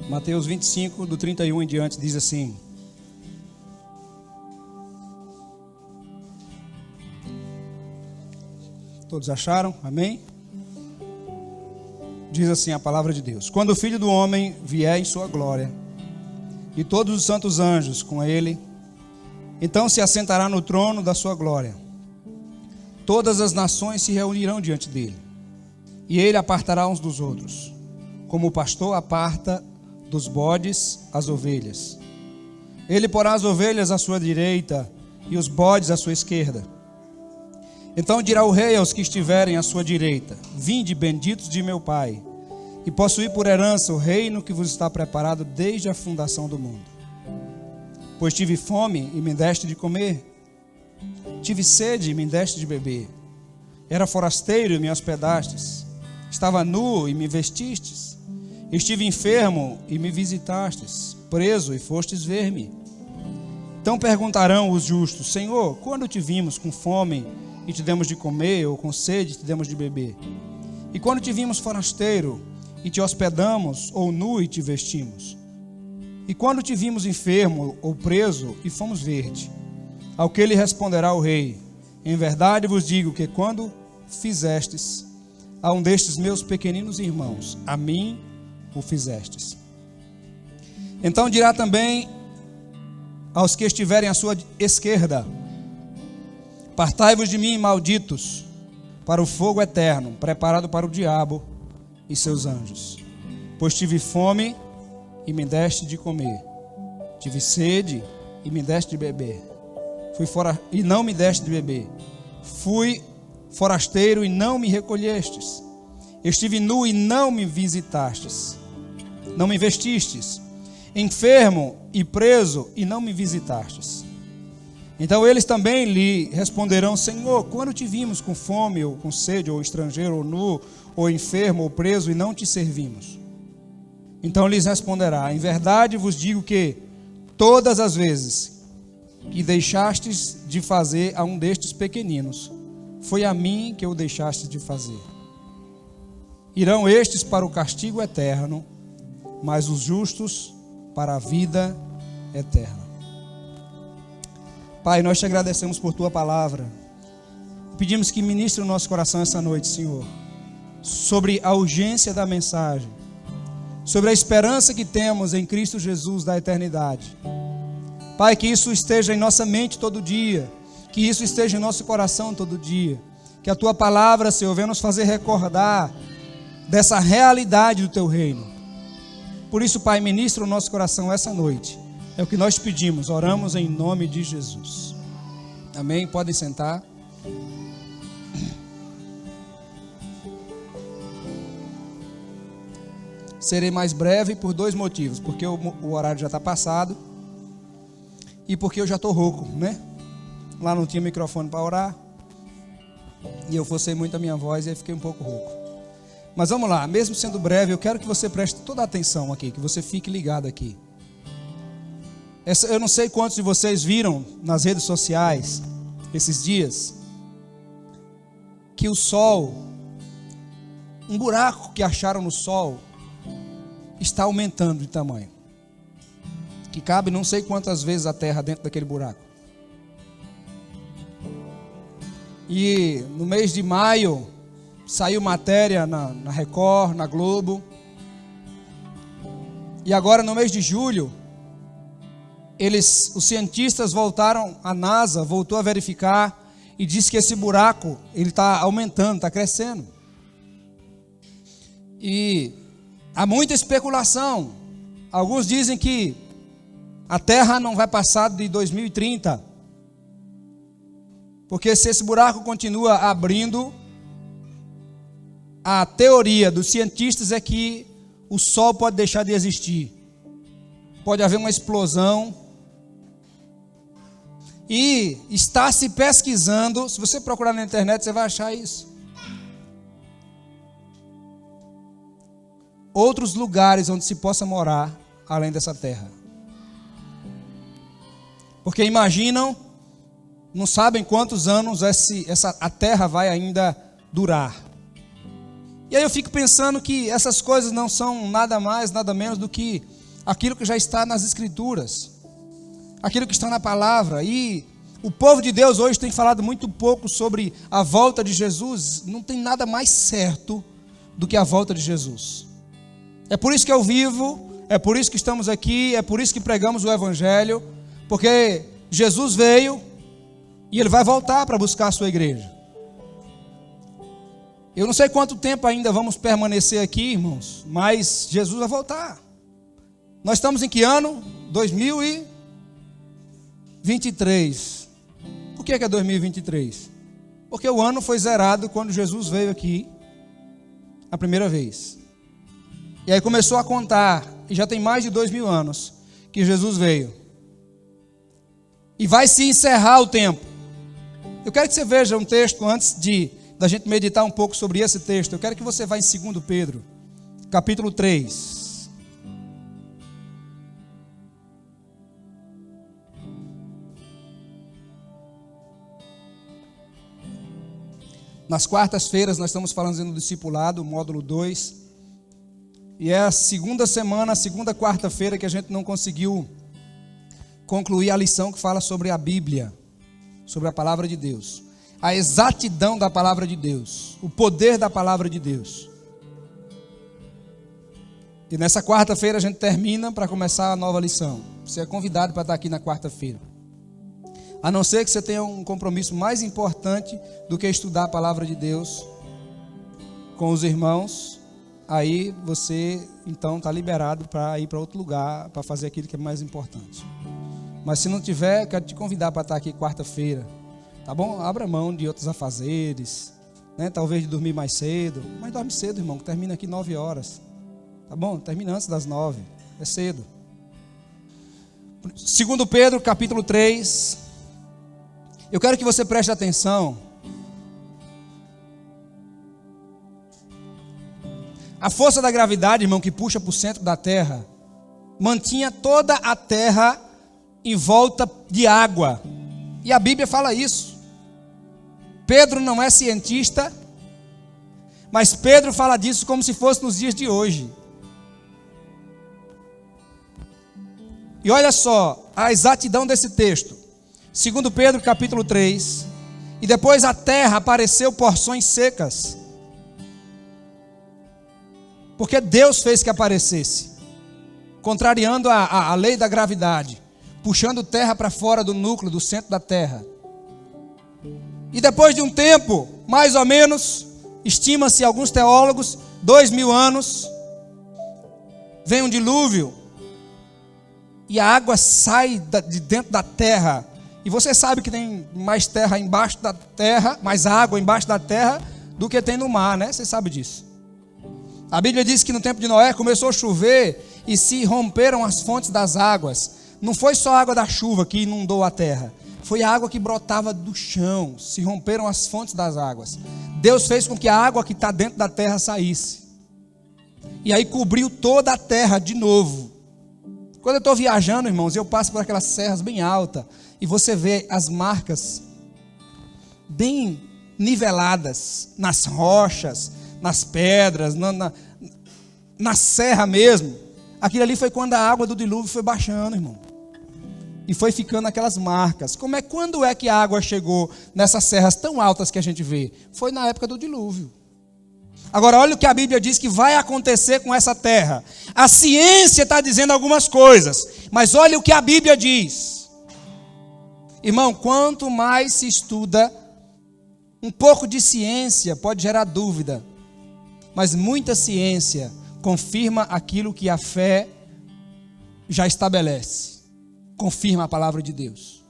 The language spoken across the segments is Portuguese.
Mateus 25, do 31 em diante, diz assim: todos acharam? Amém? Diz assim a palavra de Deus: quando o Filho do Homem vier em sua glória, e todos os santos anjos com ele, então se assentará no trono da sua glória. Todas as nações se reunirão diante dele, e ele apartará uns dos outros, como o pastor aparta dos bodes as ovelhas. Ele porá as ovelhas à sua direita e os bodes à sua esquerda. Então dirá o rei aos que estiverem à sua direita: vinde, benditos de meu Pai, e possuí por herança o reino que vos está preparado desde a fundação do mundo. Pois tive fome e me deste de comer, tive sede e me deste de beber, era forasteiro e me hospedastes, estava nu e me vestistes, estive enfermo e me visitastes, preso e fostes ver-me. Então perguntarão os justos: Senhor, quando te vimos com fome e te demos de comer, ou com sede e te demos de beber? E quando te vimos forasteiro e te hospedamos, ou nu e te vestimos? E quando te vimos enfermo ou preso e fomos ver-te? Ao que lhe responderá o rei: em verdade vos digo que quando fizestes a um destes meus pequeninos irmãos, a mim o fizestes. Então dirá também aos que estiverem à sua esquerda: apartai-vos de mim, malditos, para o fogo eterno, preparado para o diabo e seus anjos. Pois tive fome e me deste de comer, tive sede e me deste de beber, fui fora e não me deste de beber, fui forasteiro e não me recolhestes, estive nu e não me visitastes, não me vestistes, enfermo e preso e não me visitastes. Então eles também lhe responderão: Senhor, quando te vimos com fome, ou com sede, ou estrangeiro, ou nu, ou enfermo, ou preso, e não te servimos? Então lhes responderá: em verdade vos digo que todas as vezes que deixastes de fazer a um destes pequeninos, foi a mim que o deixastes de fazer. Irão estes para o castigo eterno, mas os justos para a vida eterna. Pai, nós te agradecemos por tua palavra. Pedimos que ministre o nosso coração essa noite, Senhor, sobre a urgência da mensagem, sobre a esperança que temos em Cristo Jesus da eternidade. Pai, que isso esteja em nossa mente todo dia, que isso esteja em nosso coração todo dia, que a tua palavra, Senhor, venha nos fazer recordar dessa realidade do teu reino. Por isso, Pai, ministra o nosso coração essa noite. É o que nós pedimos, oramos em nome de Jesus. Amém? Podem sentar. Serei mais breve por dois motivos: porque o horário já está passado e porque eu já estou rouco, né? Lá não tinha microfone para orar e eu forcei muito a minha voz e aí fiquei um pouco rouco. Mas vamos lá, mesmo sendo breve, eu quero que você preste toda a atenção aqui, que você fique ligado aqui. Eu não sei quantos de vocês viram nas redes sociais esses dias que o sol, um buraco que acharam no sol, está aumentando de tamanho, que cabe não sei quantas vezes a terra dentro daquele buraco. E no mês de maio saiu matéria na Record, na Globo, e agora no mês de julho os cientistas voltaram, a NASA voltou a verificar e disse que esse buraco ele está aumentando, está crescendo. E há muita especulação. Alguns dizem que a Terra não vai passar de 2030, porque se esse buraco continua abrindo, a teoria dos cientistas é que o Sol pode deixar de existir, pode haver uma explosão. E está se pesquisando, se você procurar na internet você vai achar isso, outros lugares onde se possa morar além dessa terra. Porque imaginam, não sabem quantos anos a terra vai ainda durar. E aí eu fico pensando que essas coisas não são nada mais, nada menos do que aquilo que já está nas Escrituras, aquilo que está na palavra. E o povo de Deus hoje tem falado muito pouco sobre a volta de Jesus. Não tem nada mais certo do que a volta de Jesus. É por isso que eu vivo, é por isso que estamos aqui, é por isso que pregamos o Evangelho, porque Jesus veio e Ele vai voltar para buscar a sua igreja. Eu não sei quanto tempo ainda vamos permanecer aqui, irmãos, mas Jesus vai voltar. Nós estamos em que ano? 2023. Por que é 2023? Porque o ano foi zerado quando Jesus veio aqui a primeira vez. E aí começou a contar, e já tem mais de 2000 anos que Jesus veio. E vai se encerrar o tempo. Eu quero que você veja um texto antes da gente meditar um pouco sobre esse texto. Eu quero que você vá em 2 Pedro, capítulo 3. Nas quartas-feiras nós estamos falando do discipulado, módulo 2. E é a segunda semana, a segunda quarta-feira que a gente não conseguiu concluir a lição que fala sobre a Bíblia, sobre a palavra de Deus. A exatidão da palavra de Deus, o poder da palavra de Deus. E nessa quarta-feira a gente termina para começar a nova lição. Você é convidado para estar aqui na quarta-feira. A não ser que você tenha um compromisso mais importante do que estudar a palavra de Deus com os irmãos, aí você então está liberado para ir para outro lugar, para fazer aquilo que é mais importante. Mas se não tiver, quero te convidar para estar aqui quarta-feira. Tá bom? Abra mão de outros afazeres, né? Talvez de dormir mais cedo. Mas dorme cedo, irmão, que termina aqui 9 horas. Tá bom? Termina antes das 9. É cedo. 2 Pedro, capítulo 3. Eu quero que você preste atenção. A força da gravidade, irmão, que puxa para o centro da terra, mantinha toda a terra em volta de água. E a Bíblia fala isso. Pedro não é cientista, mas Pedro fala disso como se fosse nos dias de hoje. E olha só a exatidão desse texto. 2 Pedro capítulo 3. E depois a terra apareceu porções secas. Porque Deus fez que aparecesse, contrariando a lei da gravidade, puxando terra para fora do núcleo, do centro da terra. E depois de um tempo, mais ou menos, estima-se alguns teólogos, 2000 anos, vem um dilúvio, e a água sai de dentro da terra. E você sabe que tem mais terra embaixo da terra, mais água embaixo da terra, do que tem no mar, né? Você sabe disso. A Bíblia diz que no tempo de Noé começou a chover e se romperam as fontes das águas. Não foi só a água da chuva que inundou a terra. Foi a água que brotava do chão. Se romperam as fontes das águas. Deus fez com que a água que está dentro da terra saísse. E aí cobriu toda a terra de novo. Quando eu estou viajando, irmãos, eu passo por aquelas serras bem altas. E você vê as marcas bem niveladas nas rochas, nas pedras, na serra mesmo. Aquilo ali foi quando a água do dilúvio foi baixando, irmão. E foi ficando aquelas marcas. Quando é que a água chegou nessas serras tão altas que a gente vê? Foi na época do dilúvio. Agora olha o que a Bíblia diz que vai acontecer com essa terra. A ciência está dizendo algumas coisas, mas olha o que a Bíblia diz. Irmão, quanto mais se estuda, um pouco de ciência pode gerar dúvida, mas muita ciência confirma aquilo que a fé já estabelece. Confirma a palavra de Deus.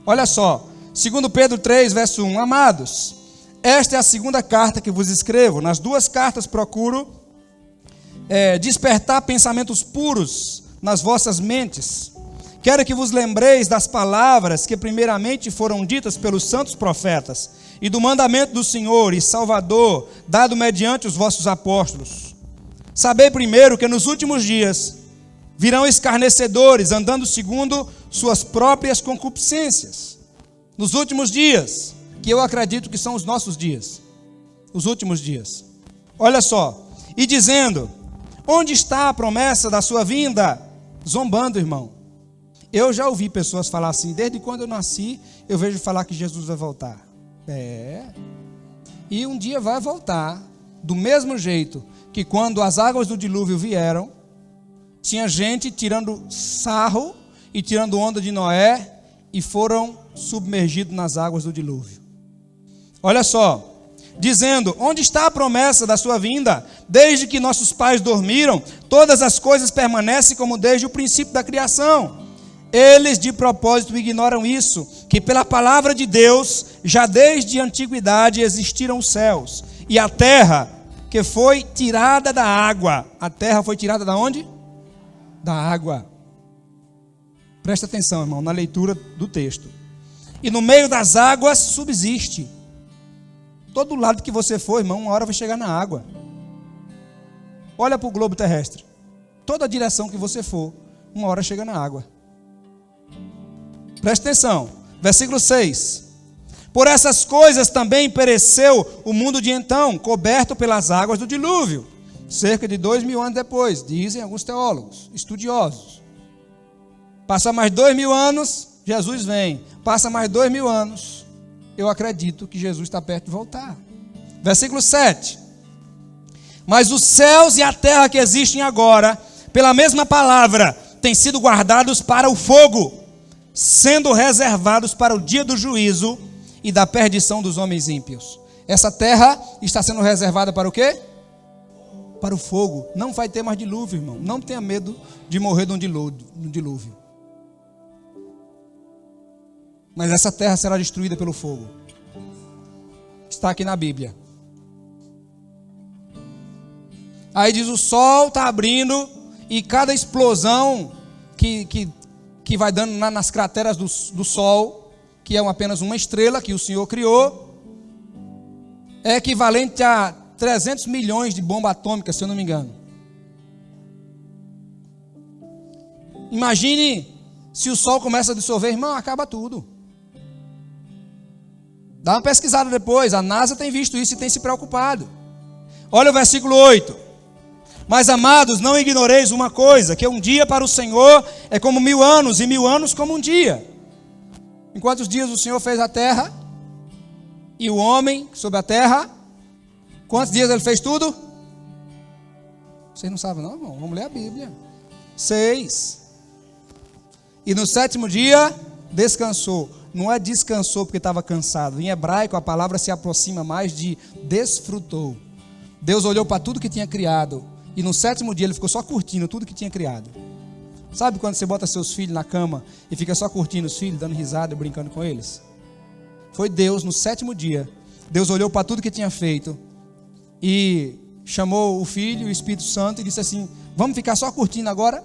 Olha só, 2 Pedro 3, verso 1. Amados, esta é a segunda carta que vos escrevo. Nas duas cartas procuro despertar pensamentos puros nas vossas mentes. Quero que vos lembreis das palavras que primeiramente foram ditas pelos santos profetas e do mandamento do Senhor e Salvador, dado mediante os vossos apóstolos. Sabei primeiro que nos últimos dias virão escarnecedores, andando segundo suas próprias concupiscências. Nos últimos dias, que eu acredito que são os nossos dias, os últimos dias. Olha só, e dizendo: onde está a promessa da sua vinda? zombando, irmão. Eu já ouvi pessoas falar assim, desde quando eu nasci, eu vejo falar que Jesus vai voltar. E um dia vai voltar, do mesmo jeito que quando as águas do dilúvio vieram, tinha gente tirando sarro e tirando onda de Noé e foram submergidos nas águas do dilúvio. Olha só, dizendo, onde está a promessa da sua vinda? Desde que nossos pais dormiram, todas as coisas permanecem como desde o princípio da criação. Eles de propósito ignoram isso, que pela palavra de Deus, já desde a antiguidade existiram os céus e a terra, que foi tirada da água. A terra foi tirada da onde? Da água. Presta atenção, irmão, na leitura do texto. E no meio das águas subsiste. Todo lado que você for, irmão, uma hora vai chegar na água. Olha para o globo terrestre. Toda direção que você for, uma hora chega na água. Presta atenção, versículo 6. Por essas coisas também pereceu o mundo de então, coberto pelas águas do dilúvio. Cerca de 2000 anos depois, dizem alguns teólogos, estudiosos. Passa mais 2000 anos, Jesus vem. Passa mais 2000 anos, eu acredito que Jesus está perto de voltar. Versículo 7. Mas os céus e a terra que existem agora, pela mesma palavra, têm sido guardados para o fogo, sendo reservados para o dia do juízo e da perdição dos homens ímpios. Essa terra está sendo reservada para o quê? Para o fogo. Não vai ter mais dilúvio, irmão. Não tenha medo de morrer de um dilúvio. Mas essa terra será destruída pelo fogo. Está aqui na Bíblia. Aí diz, o sol está abrindo e cada explosão que vai dando nas crateras do sol, que é apenas uma estrela que o Senhor criou, é equivalente a 300 milhões de bombas atômicas, se eu não me engano. Imagine se o sol começa a dissolver, irmão, acaba tudo. Dá uma pesquisada depois, a NASA tem visto isso e tem se preocupado. Olha o versículo 8. Mas, amados, não ignoreis uma coisa, que um dia para o Senhor é como 1000 anos, e 1000 anos como um dia. Em quantos dias o Senhor fez a terra? E o homem sobre a terra? Quantos dias ele fez tudo? Vocês não sabem não, irmão? Vamos ler a Bíblia. 6. E no 7º dia, descansou. Não é descansou porque estava cansado. Em hebraico a palavra se aproxima mais de desfrutou. Deus olhou para tudo que tinha criado. E no 7º dia ele ficou só curtindo tudo que tinha criado. Sabe quando você bota seus filhos na cama e fica só curtindo os filhos, dando risada e brincando com eles? Foi Deus no 7º dia. Deus olhou para tudo que tinha feito e chamou o Filho e o Espírito Santo e disse assim, vamos ficar só curtindo agora?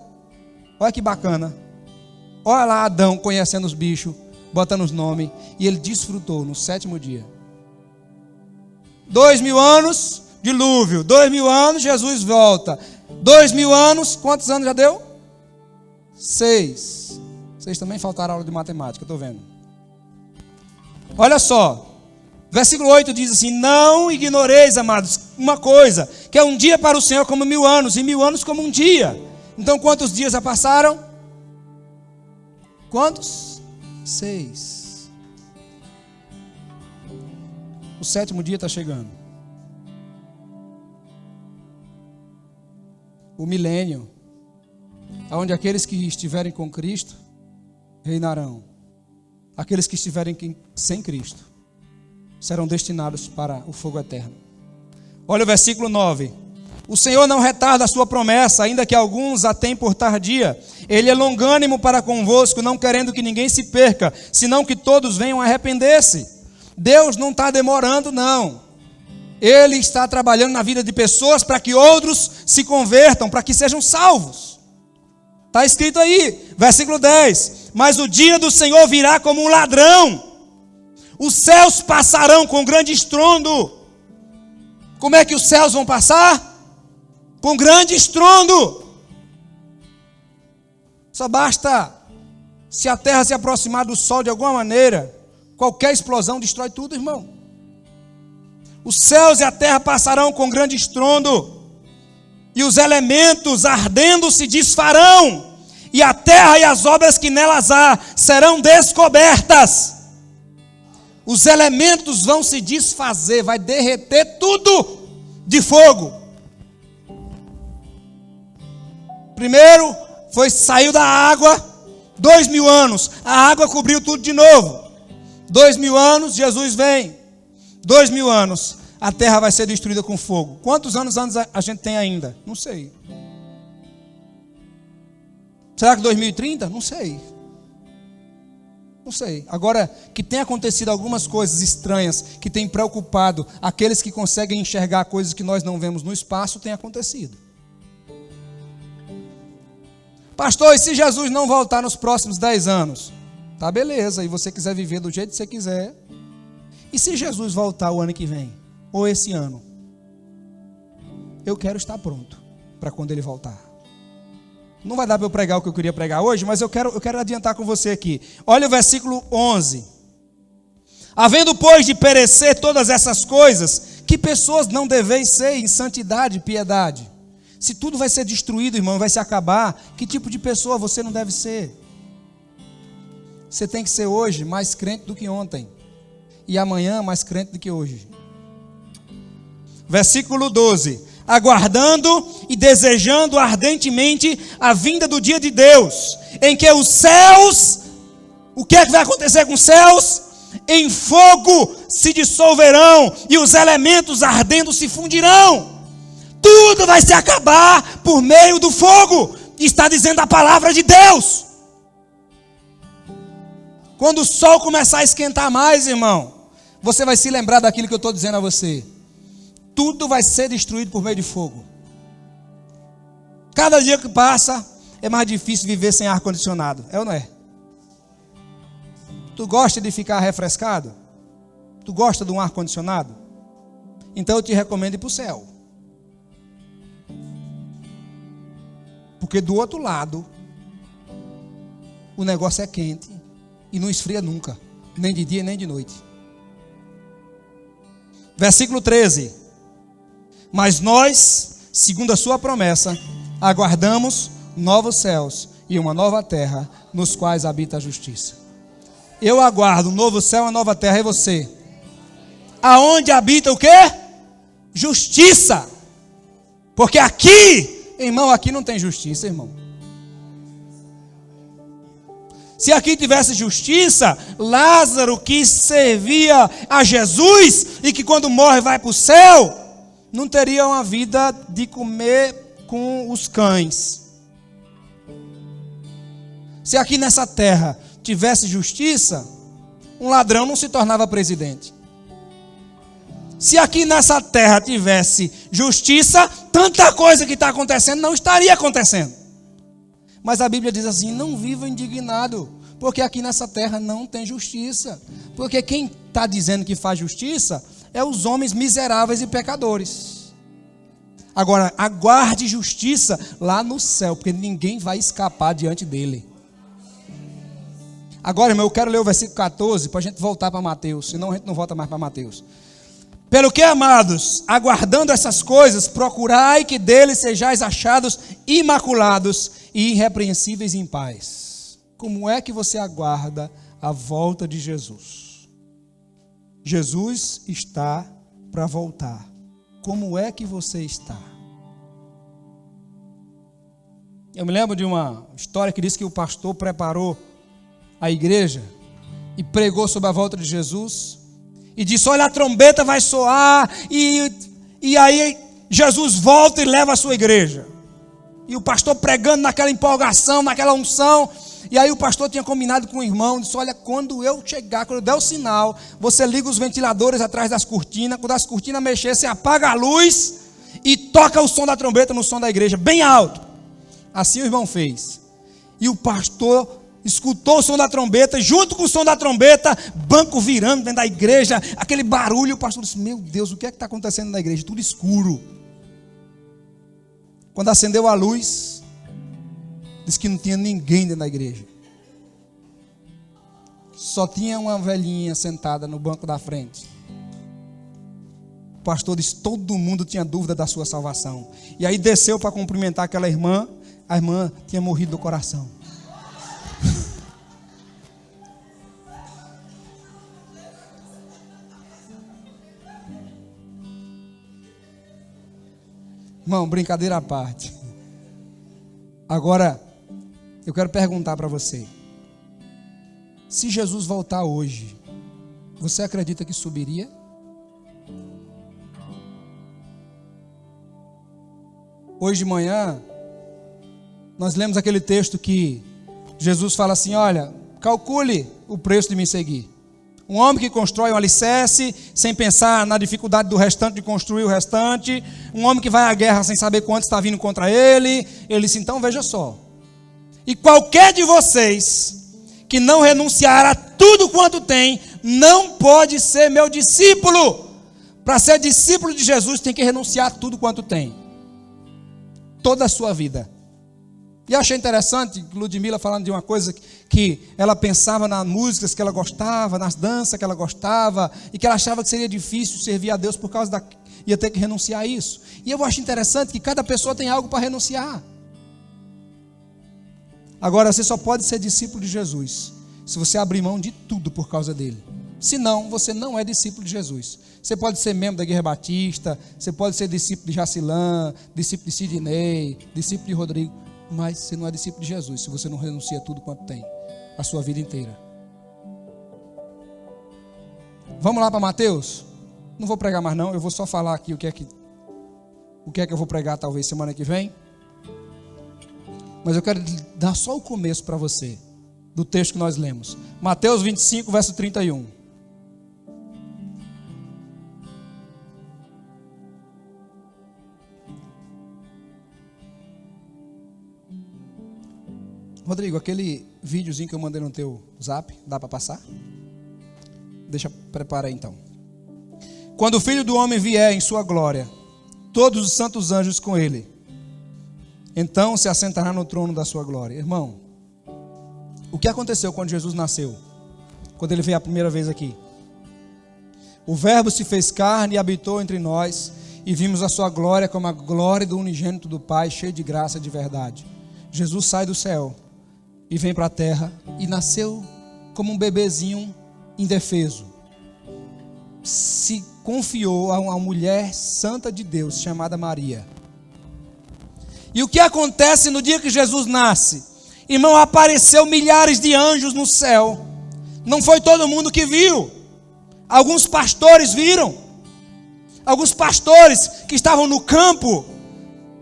Olha que bacana. Olha lá Adão conhecendo os bichos, botando os nomes, e ele desfrutou no 7º dia. 2000 anos, dilúvio. 2000 anos, Jesus volta. 2000 anos, quantos anos já deu? 6. Vocês também faltaram aula de matemática, eu estou vendo. Olha só. Versículo 8 diz assim, não ignoreis, amados, uma coisa, que é um dia para o Senhor como 1000 anos, e 1000 anos como um dia. Então quantos dias já passaram? Quantos? 6. O 7º dia está chegando. O milênio, onde aqueles que estiverem com Cristo reinarão. Aqueles que estiverem sem Cristo serão destinados para o fogo eterno. Olha o versículo 9. O Senhor não retarda a sua promessa, ainda que alguns a tenham por tardia. Ele é longânimo para convosco, não querendo que ninguém se perca, senão que todos venham a arrepender-se. Deus não está demorando, não. Ele está trabalhando na vida de pessoas para que outros se convertam, para que sejam salvos. Está escrito aí, versículo 10. Mas o dia do Senhor virá como um ladrão. Os céus passarão com grande estrondo. Como é que os céus vão passar? Com grande estrondo. Só basta, se a terra se aproximar do sol de alguma maneira, qualquer explosão destrói tudo, irmão. Os céus e a terra passarão com grande estrondo, e os elementos ardendo se desfarão, e a terra e as obras que nelas há serão descobertas. Os elementos vão se desfazer, vai derreter tudo de fogo. Primeiro saiu da água, 2000 anos, a água cobriu tudo de novo. 2000 anos, Jesus vem. 2000 anos, a terra vai ser destruída com fogo. Quantos anos a gente tem ainda? Não sei. Será que 2030? Não sei. Não sei. Agora, que tem acontecido algumas coisas estranhas, que tem preocupado aqueles que conseguem enxergar coisas que nós não vemos no espaço, tem acontecido. Pastor, e se Jesus não voltar nos próximos 10 anos? Tá, beleza, e você quiser viver do jeito que você quiser. E se Jesus voltar o ano que vem? Ou esse ano? Eu quero estar pronto para quando ele voltar. Não vai dar para eu pregar o que eu queria pregar hoje, mas eu quero adiantar com você aqui. Olha o versículo 11. Havendo, pois, de perecer todas essas coisas, que pessoas não deveis ser em santidade e piedade? Se tudo vai ser destruído, irmão, vai se acabar, que tipo de pessoa você não deve ser? Você tem que ser hoje mais crente do que ontem. E amanhã mais crente do que hoje. Versículo 12. Aguardando e desejando ardentemente a vinda do dia de Deus, em que os céus, o que é que vai acontecer com os céus? Em fogo se dissolverão e os elementos ardendo se fundirão. Tudo vai se acabar por meio do fogo, está dizendo a palavra de Deus. Quando o sol começar a esquentar mais, irmão, você vai se lembrar daquilo que eu estou dizendo a você. Tudo vai ser destruído por meio de fogo. Cada dia que passa, é mais difícil viver sem ar-condicionado. É ou não é? Tu gosta de ficar refrescado? Tu gosta de um ar-condicionado? Então eu te recomendo ir para o céu. Porque do outro lado, o negócio é quente e não esfria nunca. Nem de dia, nem de noite. Versículo 13. Mas nós, segundo a sua promessa, aguardamos novos céus e uma nova terra, nos quais habita a justiça. Eu aguardo um novo céu e uma nova terra, e você? Aonde habita o quê? Justiça. Porque aqui, irmão, aqui não tem justiça, irmão. Se aqui tivesse justiça, Lázaro, que servia a Jesus e que quando morre vai para o céu, não teria uma vida de comer com os cães. Se aqui nessa terra tivesse justiça, um ladrão não se tornava presidente. Se aqui nessa terra tivesse justiça, tanta coisa que está acontecendo não estaria acontecendo. Mas a Bíblia diz assim: não viva indignado, porque aqui nessa terra não tem justiça. Porque quem está dizendo que faz justiça é os homens miseráveis e pecadores. Agora, aguarde justiça lá no céu, porque ninguém vai escapar diante dele. Agora, irmão, eu quero ler o versículo 14 para a gente voltar para Mateus, senão a gente não volta mais para Mateus. Pelo que, amados, aguardando essas coisas, procurai que deles sejais achados imaculados e irrepreensíveis em paz. Como é que você aguarda a volta de Jesus? Jesus está para voltar. Como é que você está? Eu me lembro de uma história que diz que o pastor preparou a igreja e pregou sobre a volta de Jesus e disse: olha, a trombeta vai soar e aí Jesus volta e leva a sua igreja. E o pastor pregando naquela empolgação, naquela unção. E aí o pastor tinha combinado com o irmão, disse: olha, quando eu chegar, quando eu der o sinal, você liga os ventiladores atrás das cortinas, quando as cortinas mexer, você apaga a luz e toca o som da trombeta no som da igreja, bem alto. Assim o irmão fez. E o pastor escutou o som da trombeta, junto com o som da trombeta, banco virando dentro da igreja, aquele barulho. O pastor disse: meu Deus, o que é que está acontecendo na igreja? Tudo escuro. Quando acendeu a luz, disse que não tinha ninguém dentro da igreja. Só tinha uma velhinha sentada no banco da frente. O pastor disse: todo mundo tinha dúvida da sua salvação. E aí desceu para cumprimentar aquela irmã. A irmã tinha morrido do coração. Irmão, brincadeira à parte. Agora, eu quero perguntar para você. Se Jesus voltar hoje, você acredita que subiria? Hoje de manhã, nós lemos aquele texto que Jesus fala assim, olha, calcule o preço de me seguir. Um homem que constrói um alicerce, sem pensar na dificuldade do restante de construir o restante. Um homem que vai à guerra sem saber quanto está vindo contra ele. Ele disse, então veja só. E qualquer de vocês que não renunciar a tudo quanto tem, não pode ser meu discípulo. Para ser discípulo de Jesus, tem que renunciar a tudo quanto tem. Toda a sua vida. E eu achei interessante, Ludmila falando de uma coisa que ela pensava nas músicas que ela gostava, nas danças que ela gostava, e que ela achava que seria difícil servir a Deus por causa da... ia ter que renunciar a isso. E eu acho interessante que cada pessoa tem algo para renunciar. Agora, você só pode ser discípulo de Jesus se você abrir mão de tudo por causa dele. Senão, você não é discípulo de Jesus. Você pode ser membro da Igreja Batista, você pode ser discípulo de Jacilã, discípulo de Sidney, discípulo de Rodrigo, mas você não é discípulo de Jesus se você não renuncia a tudo quanto tem, a sua vida inteira. Vamos lá para Mateus? Não vou pregar mais não, eu vou só falar aqui o que é que eu vou pregar talvez semana que vem. Mas eu quero dar só o começo para você, do texto que nós lemos. Mateus 25, verso 31. Rodrigo, aquele videozinho que eu mandei no teu zap, dá para passar? Deixa, prepara aí então. Quando o Filho do Homem vier em sua glória, todos os santos anjos com ele, então se assentará no trono da sua glória. Irmão, o que aconteceu quando Jesus nasceu? Quando ele veio a primeira vez aqui? O Verbo se fez carne e habitou entre nós, e vimos a sua glória como a glória do unigênito do Pai, cheio de graça e de verdade. Jesus sai do céu e vem para a terra e nasceu como um bebezinho indefeso. Se confiou a uma mulher santa de Deus chamada Maria. E o que acontece no dia que Jesus nasce? Irmão, apareceu milhares de anjos no céu. Não foi todo mundo que viu. Alguns pastores viram. Alguns pastores que estavam no campo,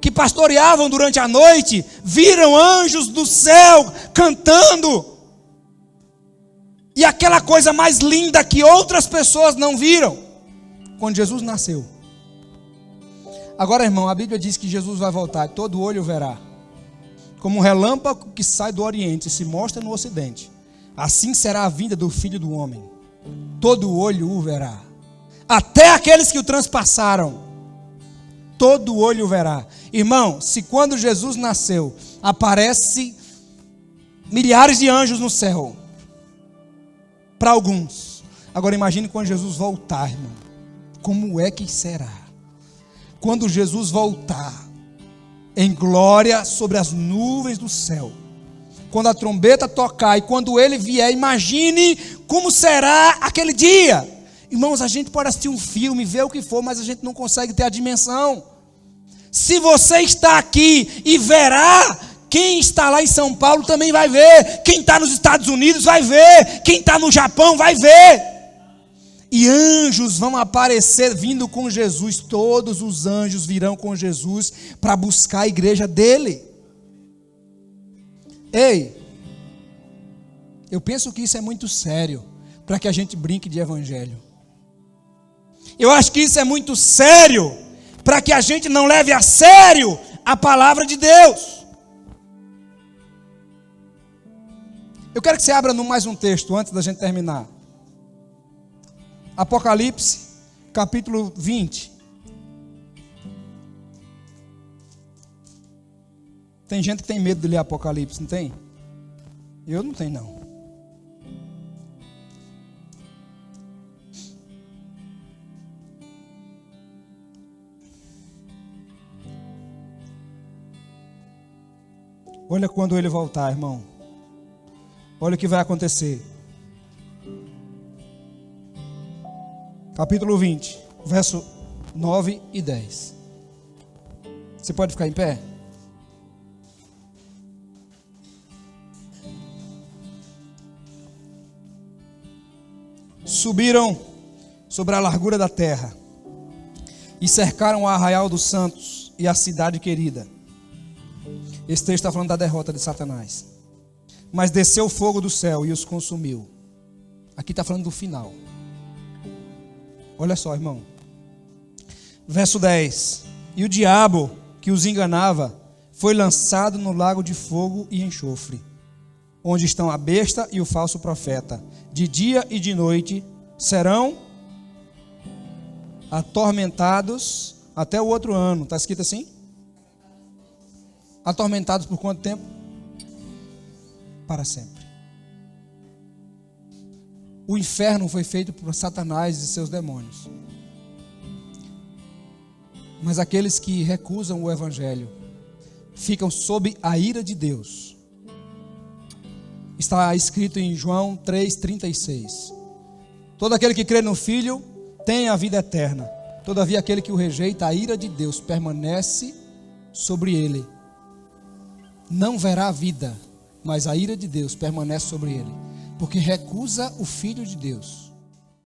que pastoreavam durante a noite, viram anjos do céu cantando. E aquela coisa mais linda que outras pessoas não viram, quando Jesus nasceu. Agora, irmão, a Bíblia diz que Jesus vai voltar, todo olho verá. Como um relâmpago que sai do Oriente e se mostra no Ocidente, assim será a vinda do Filho do Homem. Todo olho o verá. Até aqueles que o transpassaram, todo olho o verá. Irmão, se quando Jesus nasceu, aparece milhares de anjos no céu, para alguns. Agora imagine quando Jesus voltar, irmão. Como é que será? Quando Jesus voltar em glória sobre as nuvens do céu, quando a trombeta tocar e quando ele vier, imagine como será aquele dia. Irmãos, a gente pode assistir um filme, ver o que for, mas a gente não consegue ter a dimensão. Se você está aqui e verá, quem está lá em São Paulo também vai ver. Quem está nos Estados Unidos vai ver. Quem está no Japão vai ver. E anjos vão aparecer vindo com Jesus. Todos os anjos virão com Jesus para buscar a igreja dele. Ei, eu penso que isso é muito sério para que a gente brinque de evangelho. Eu acho que isso é muito sério para que a gente não leve a sério a palavra de Deus. Eu quero que você abra mais um texto antes da gente terminar. Apocalipse, capítulo 20. Tem gente que tem medo de ler Apocalipse, não tem? Eu não tenho, não. Olha quando ele voltar, irmão. Olha o que vai acontecer. Capítulo 20, verso 9 e 10. Você pode ficar em pé? Subiram sobre a largura da terra e cercaram o arraial dos santos e a cidade querida. Esse texto está falando da derrota de Satanás. Mas desceu o fogo do céu e os consumiu. Aqui está falando do final. Olha só, irmão. Verso 10. E o diabo que os enganava foi lançado no lago de fogo e enxofre, onde estão a besta e o falso profeta. De dia e de noite serão atormentados até o outro ano. Está escrito assim? Atormentados por quanto tempo? Para sempre. O inferno foi feito por Satanás e seus demônios. Mas aqueles que recusam o evangelho ficam sob a ira de Deus. Está escrito em João 3,36. Todo aquele que crê no Filho tem a vida eterna. Todavia aquele que o rejeita, a ira de Deus permanece sobre ele. Não verá a vida, mas a ira de Deus permanece sobre ele, porque recusa o Filho de Deus.